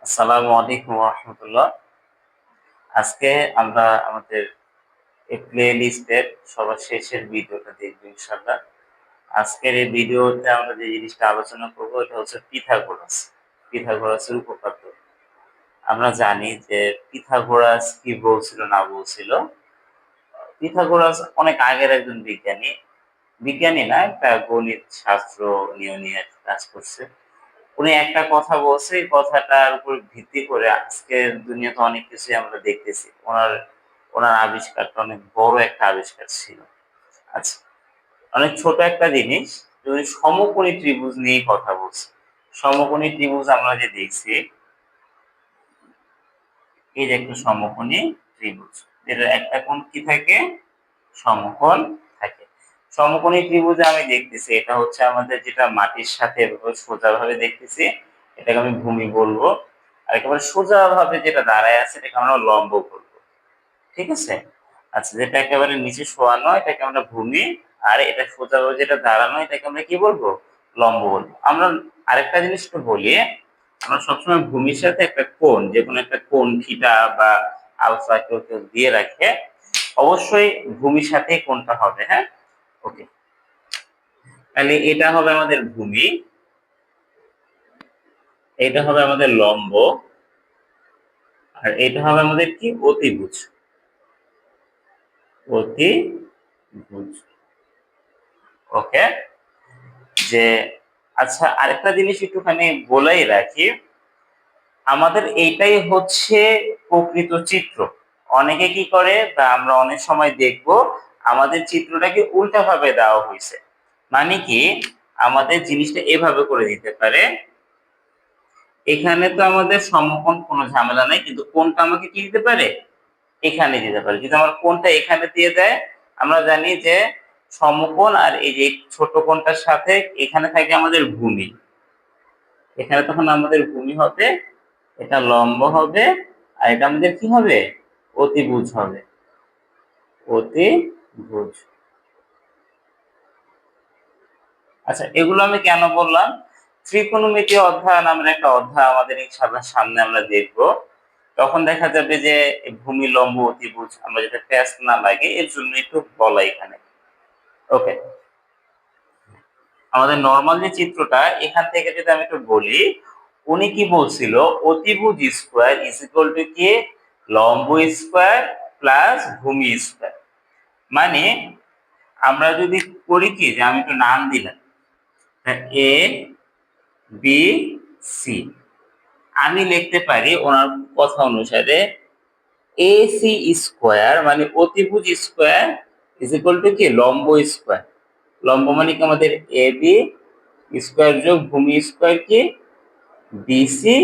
আসসালামু আলাইকুম রহমতুল্লাহ। আজকে আমরা আমাদের এই প্লে লিস্টের সবার শেষের ভিডিওটা দেখবো ইনশাল্লাহ। আজকের এই ভিডিওতে আমরা যে জিনিসটা আলোচনা করবো এটা হচ্ছে পিথাগোরাসের উপপাদ্য। আমরা জানি যে পিথাগোরাস কি বলছিল না বলছিল। পিথাগোরাস অনেক আগের একজন বিজ্ঞানী, বিজ্ঞানী না, একটা গণিত শাস্ত্র নিয়ে কাজ করছে। উনি একটা কথা বলছে, এই কথাটার উপর ভিত্তি করে আজকের দুনিয়াতে অনেক কিছুই আমরা দেখতেছি। ওনার আবিষ্কারটা অনেক বড় একটা আবিষ্কার ছিল। আচ্ছা, অনেক ছোট একটা জিনিস, যে উনি সমকোণী ত্রিভুজ নিয়ে কথা বলছে। সমকোণী ত্রিভুজ আমরা যে দেখছি, এই যে একটা সমকোণী ত্রিভুজ, যেটা একটা কোণ কি থাকে, সমকোণ থাকে। সমকোণী ত্রিভুজে আমি দেখতেছি এটা হচ্ছে আমাদের যেটা মাটির সাথে সোজা ভাবে দেখতেছি, এটাকে আমি ভূমি বলবো। আর একেবারে সোজা ভাবে যেটা দাঁড়ায় আছে এটাকে আমরা লম্ব বলবো। ঠিক আছে। আচ্ছা, যেটা একেবারে নিচে শোয়ানো এটাকে আমরা ভূমি, আর এটা সোজা ভাবে যেটা দাঁড়ানো এটাকে আমরা কি বলবো, লম্ব বলবো। আমরা আরেকটা জিনিস একটু বলি, আমরা সবসময় ভূমির সাথে একটা কোণ, যে কোনো একটা কোণ থিটা বা আলফা কেউ কেউ দিয়ে রাখে, অবশ্যই ভূমির সাথে কোণটা হবে। হ্যাঁ, ওকে। তাহলে এটা হবে আমাদের ভূমি, এটা হবে আমাদের লম্ব, আর এটা হবে আমাদের কি, অতিভুজ। অতিভুজ, ওকে। যে আচ্ছা, আরেকটা জিনিস একটুখানি বলেই রাখি, আমাদের এইটাই হচ্ছে প্রকৃত চিত্র। অনেকে কি করে বা আমরা অনেক সময় দেখব, আমাদের চিত্রটাকে উল্টা ভাবে দেওয়া হয়েছে। মানে কি, আমাদের জিনিসটা এভাবে করে দিতে পারে, এখানে তো আমাদের সমকোণ কোনো ঝামেলা নাই, কিন্তু কোণটা আমাকে কি দিতে পারে, এখানে দিতে পারে। যদি আমার কোণটা এখানে দিয়ে দেয়, আমরা জানি যে সমকোণ আর এই যে ছোট কোণটার সাথে এখানে থাকে আমাদের ভূমি, এখানে তখন আমাদের ভূমি হবে, এটা লম্ব হবে, আর এটা আমাদের কি হবে, অতিভুজ হবে, অতিভুজ। আচ্ছা, এগুলো আমি কেন বললাম, ত্রিকোণমিতি অধ্যায় নামের একটা অধ্যায় আমাদের ইনশাআল্লাহ সামনে আমরা দেখব। তখন দেখা যাবে যে ভূমি, লম্ব, অতিভুজ আমরা যেটা টেস্ট না লাগে এর জন্য একটু বলা এখানে। ওকে, আমাদের নরমাল যে চিত্রটা, এখান থেকে যদি আমি একটু বলি, উনি কি বলছিল, অতিভুজ স্কোয়ার ইজ ইকুয়াল টু কি, লম্ব স্কোয়ার প্লাস ভূমি স্কোয়ার। মানে আমরা যদি করি কি, যে আমি একটু নাম দিলাম এ বি সি, আমি লিখতে পারি ওনার কথা অনুসারে এ সি স্কোয়ার মানে অতিভুজ স্কোয়ার ইজ ইকুয়াল টু কি, লম্ব স্কোয়ার। লম্ব মানে কি আমাদের এ বি স্কোয়ার যোগ ভূমি স্কোয়ার কি, বিসি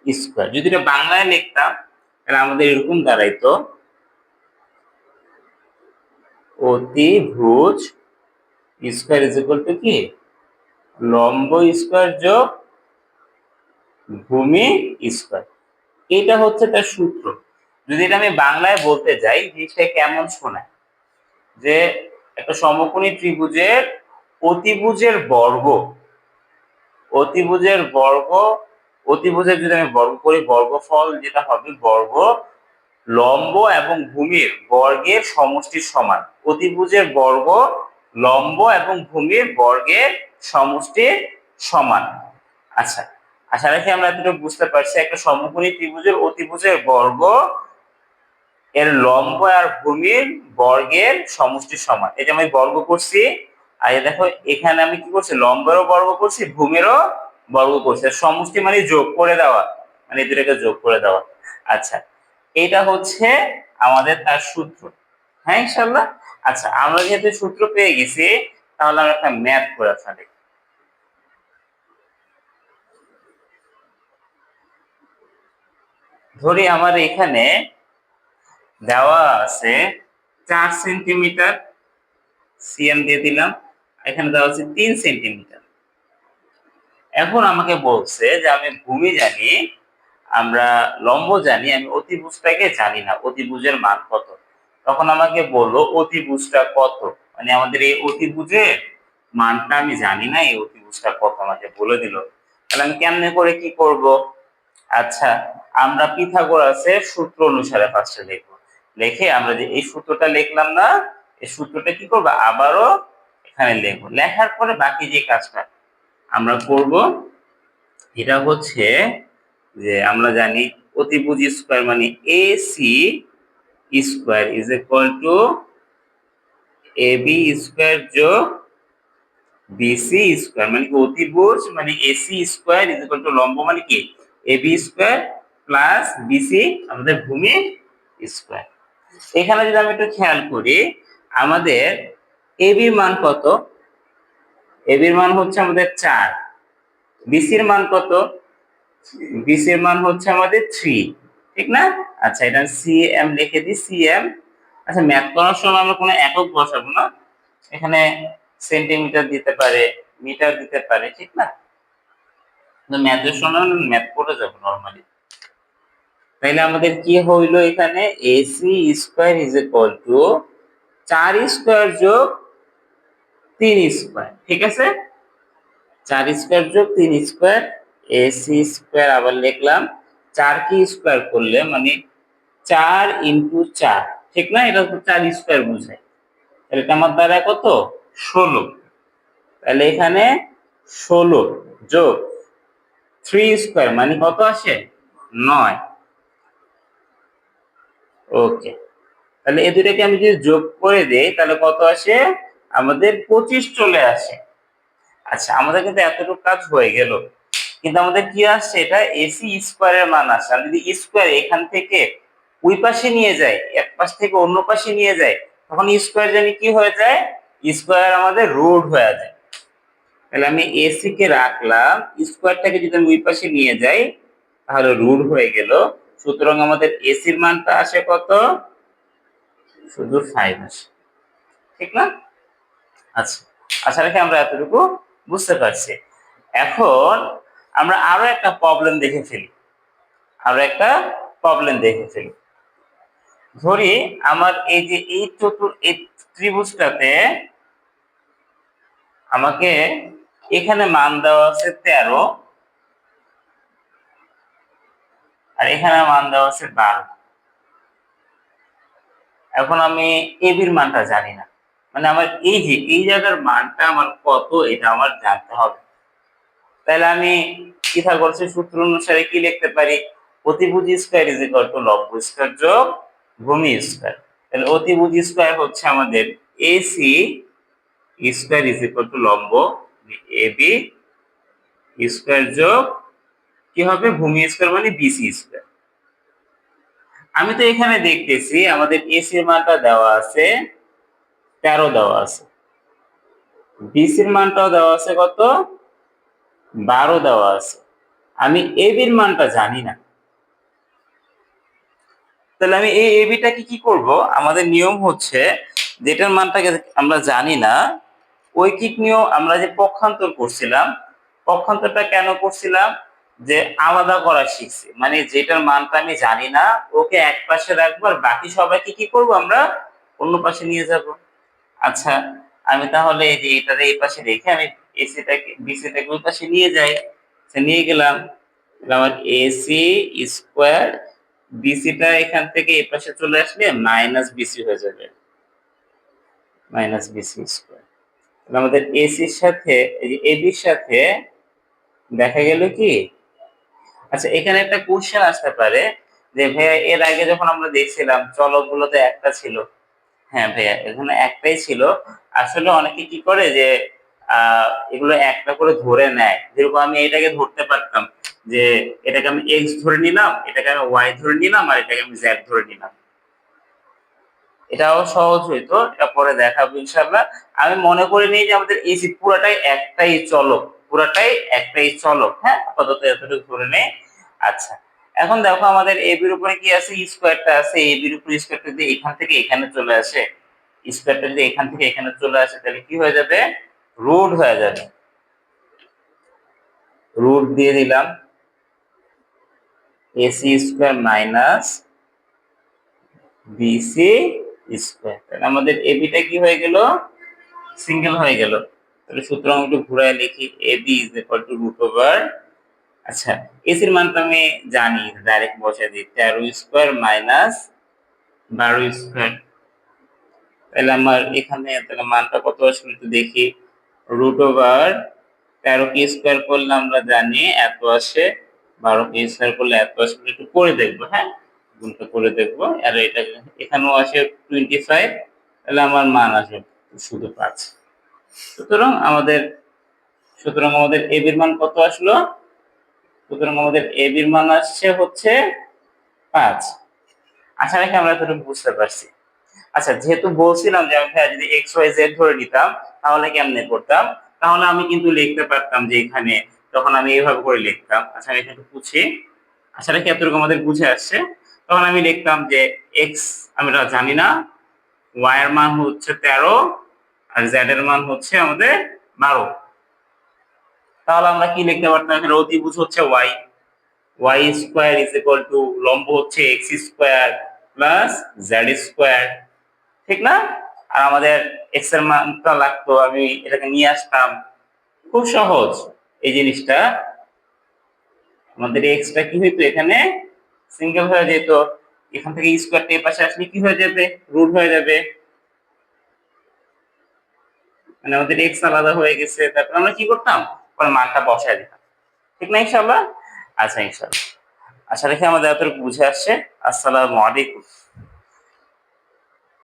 স্কোয়ার। যদি এটা বাংলায় লিখতাম তাহলে আমাদের এরকম দাঁড়াইতো, অতিভুজ স্কোয়ার ইজ ইকুয়াল টু কি, লম্ব স্কোয়ার যোগ ভূমি স্কোয়ার। এটা হচ্ছে তার সূত্র। যদি এটা আমি বাংলায় বলতে যাই, জিনিসটা কেমন শোনায়, যে একটা সমকোণী ত্রিভুজের অতিভুজের বর্গ, অতিভুজের বর্গ, অতিভুজের যদি আমি বর্গ করি, বর্গফল যেটা হবে বর্গ লম্ব এবং ভূমির বর্গের সমষ্টির সমান। অতিভুজের বর্গ লম্ব এবং ভূমির বর্গের সমষ্টির সমান। আচ্ছা, আশা রাখি আমরা এতটুকু বুঝতে পারছি, একটা সমকোণী ত্রিভুজের অতিভুজের বর্গ এর লম্ব আর ভূমির বর্গের সমষ্টির সমান। এটা আমি বর্গ করছি, আর দেখো এখানে আমি কি করছি, লম্বেরও বর্গ করছি, ভূমিরও বর্গ করছি। সমষ্টি মানে যোগ করে দেওয়া, মানে দুটাকে যোগ করে দেওয়া। আচ্ছা, এটা হচ্ছে আমাদের তার সূত্র। হ্যাঁ, ইনশাল্লাহ। আচ্ছা, আমরা যেহেতু সূত্র পেয়ে গেছি, তাহলে আমরা একটা ম্যাথ করে ফেলি। ধরি আমার এখানে দেওয়া আছে 4 সেন্টিমিটার, সিএম দিয়ে দিলাম, এখানে দেওয়া আছে 3 সেন্টিমিটার। এখন আমাকে বলছে যে আমি ভূমি জানি, আমরা লম্ব জানি, আমি অতিভুজটাকে জানি না, অতিভুজের মান কত। তখন আমাকে বললো অতিভুজটা কত, মানে আমাদের এই অতিভুজের মানটা আমি জানি না, এই অতিভুজটা কত আমাকে বলে দিল। তাহলে আমি কেমনে করে কি করব, আচ্ছা, আমরা পিথাগোরাসের সূত্র অনুসারে ফার্স্টে লিখবো। লিখে আমরা যে এই সূত্রটা লিখলাম না, এই সূত্রটা কি করবো আবারও এখানে লিখবো। লেখার পরে বাকি যে কাজটা আমরা করব এটা হচ্ছে যে আমরা জানি অতিভুজ স্কয়ার মানে AC square is equal two AB square যোগ BC স্কয়ার মানে কি অতিভুজ মানে AC square is equal to লম্ব মানে কি AB স্কয়ার প্লাস BC আমাদের ভূমি স্কয়ার। এখানে যদি আমি একটু খেয়াল করি আমাদের AB এর মান কত? AB এর মান হচ্ছে আমাদের 4, BC এর মান কত? BC এর মান হচ্ছে আমাদের 3, ঠিক না? আচ্ছা, এটা CM লিখে দিই, CM। আচ্ছা, ম্যাথ করার সময় আমরা কোনো একক বসাবো না, এখানে সেন্টিমিটার দিতে পারে, মিটার দিতে পারে, ঠিক না? ম্যাথের সময় ম্যাথ করে যাবো নরমালি। তাইলে আমাদের কি হইলো এখানে AC square is equal two 4 square যোগ 3 স্কয়ার, ঠিক আছে? 4 স্কয়ার যোগ 3 স্কয়ার AC স্কয়ার আবার লিখলাম। 4 কি স্কয়ার করলে মানে 4 ইনটু 4, ঠিক না? এটা তো 4 স্কয়ার বোঝায়। তাহলে এটা আমার দ্বারা কত 16। তাহলে এখানে 16 যোগ 3 স্কয়ার মানে কত আসে 9। ওকে, তাহলে এই দুটাকে আমি যদি যোগ করে দেই তাহলে কত আসে আমাদের 25 চলে আসে। আচ্ছা, আমাদের কিন্তু এতটুকু কাজ হয়ে গেল, কিন্তু আমাদের কি আসছে এটা AC স্কয়ারের মান আসছে। আমি যদি স্কয়ার এখান থেকে ওই পাশে নিয়ে যাই, এক পাশ থেকে অন্য পাশে নিয়ে যাই, তখন স্কয়ার জানি কি হয়ে যায়, স্কয়ার আমাদের রুট হয়ে যায়। তাহলে আমি AC কে রাখলাম, স্কয়ারটাকে যদি আমি ওই পাশে নিয়ে যাই তাহলে রুট হয়ে গেল। সুতরাং আমাদের AC এর মানটা আসে কত, শুধু 5 আসে, ঠিক না? আচ্ছা, আশা রাখি আমরা এতটুকু বুঝতে পারছি। এখন আমরা আরো একটা প্রবলেম দেখে ফেলি, ধরি আমার এই যে এই ত্রিভুজটাতে আমাকে এখানে মান দেওয়া আছে 13 আর এখানে মান দেওয়া আছে 12। এখন আমি এবির মানটা জানি না, মানে আমার এই যে এই জায়গার মানটা আমার কত এটা আমার জানতে হবে। তাহলে আমি পিথাগোরাসের সূত্র অনুসারে কি লিখতে পারি, অতিভুজ স্কয়ার ইজ ইকুয়াল টু লম্ব স্কয়ার যোগ ভূমি স্কয়ার। তাহলে অতিভুজ স্কয়ার হচ্ছে আমাদের AC square is equal to লম্ব AB স্কয়ার যোগ কি হবে ভূমি স্কয়ার মানে BC স্কয়ার। আমি তো এখানে দেখতেছি আমাদের AC এর মানটা দেওয়া আছে 13 দেওয়া আছে, BC এর মানটাও দেওয়া আছে কত 12 দেওয়া আছে, আমি AB এর মানটা জানি না। তাহলে আমি এই ABটাকে কি করব, আমাদের নিয়ম হচ্ছে যেটার মানটাকে আমরা জানি না ঐকিক নিয়ম, আমরা যে পক্ষান্তর করছিলাম, পক্ষান্তরটা কেন করছিলাম যে আলাদা করা শিখছি, মানে যেটার মানটা আমি জানি না ওকে এক পাশে রাখবো আর বাকি সবাইকে কি করব আমরা অন্য পাশে নিয়ে যাব। আচ্ছা, আমি তাহলে এই যে এটারে এই পাশে রেখে আমি এসিটাকে বিসিটাকে ওই পাশে নিয়ে যাই, নিয়ে গেলাম। আমার এসি স্কয়ার বিসিটা এখান থেকে এই পাশে চলে আসলে মাইনাস বিসি হয়ে যাবে, মাইনাস বিসি স্কয়ার। আমাদের এসির সাথে এই যে এবির সাথে দেখা গেল কি, আচ্ছা এখানে একটা কোশ্চেন আসতে পারে যে ভাইয়া এর আগে যখন আমরা দেখছিলাম চলকগুলোতে একটা ছিল, হ্যাঁ ভাইয়া এখানে একটাই ছিল। আসলে অনেকে কি করে যে এগুলো একটা করে ধরে নেয়, যেরকম আমি এটাকে ধরতে পারতাম যে এটাকে আমি এক্স ধরে নিলাম, এটাকে আমি ওয়াই ধরে নিলাম আর এটাকে আমি জেড ধরে নিলাম, এটাও সহজ হইতো, এটা পরে দেখাবো ইনশাআল্লাহ। আমি মনে করি নেই যে আমাদের এই পুরাটাই একটাই চলক, হ্যাঁ আপাতত এতটুকু ধরে নেই। আচ্ছা, এখন দেখো আমাদের এবির উপরে কি আছে, স্কয়ারটা আছে, এবির উপরে স্কয়ারটা যদি এখান থেকে এখানে চলে আসে, স্কয়ারটা যদি এখান থেকে এখানে চলে আসে তাহলে কি হয়ে যাবে, রুট হয়ে যাবে। রুট দিয়ে দিলাম A C square minus B C square, তাহলে আমাদের এবিটা কি হয়ে গেল, সিঙ্গেল হয়ে গেল। তাহলে সূত্র একটু ঘুরায় লিখি, A B is equal to root over আচ্ছা, এসির মান তো আমি জানি, ডাইরেক্ট বসাই দিই, 13 স্কোয়ার মাইনাস 12 স্কোয়ার। তাহলে আমার এখানে তাহলে মানটা কত আসলে একটু দেখি। রুট ওভার 13 স্কোয়ার করলে আমরা জানি এত আসে, 12 স্কোয়ার করলে এত আসবে, একটু করে দেখবো, হ্যাঁ গুণটা করে দেখবো। আর এটা এখানেও আসে 25, তাহলে আমার মান আসবে শুধু 5। সুতরাং আমাদের এ বির মান কত আসলো? সুতরাং আমাদের এ বির মান আসছে হচ্ছে 5। আশা রাখি আমরা এতটুকু বুঝতে পারছি। আচ্ছা, যেহেতু বলছিলাম যে আমি যদি এক্স ওয়াই জেড ধরে নিতাম তাহলে কেমনে করতাম, তাহলে আমি কিন্তু লিখতে পারতাম যে এখানে, তখন আমি এইভাবে করে লিখতাম। আচ্ছা আমি একটু বুঝি, আশা রাখি এতটুকু আমাদের বুঝে আসছে। তখন আমি লিখতাম যে এক্স আমরা জানি না, ওয়াই এর মান হচ্ছে 13 আর জেড এর মান হচ্ছে আমাদের 12। তাহলে আমরা কি লিখতে পারতাম, এখানে অতিভুজ হচ্ছে y, y square is equal to লম্ব হচ্ছে x square plus z square, ঠিক না? আর আমাদের এক্স এর মানটা লাগতো, আমি এটাকে নিয়ে আসতাম, খুব সহজ এই জিনিসটা। আমাদের এক্সটা কি হইতো, এখানে সিঙ্গেল হয়ে যেত, এখান থেকে স্কোয়ারটা এই পাশে আসলে কি হয়ে যাবে, রুট হয়ে যাবে, মানে আমাদের এক্স আলাদা হয়ে গেছে। তারপর আমরা কি করতাম, পরে মানটা বসায় দিতাম, ঠিক না ইনশাআল্লাহ? আচ্ছা ইনশাআল্লাহ, আশা রাখি আমাদের এতটুকু বুঝে আসছে। আসসালামু আলাইকুম।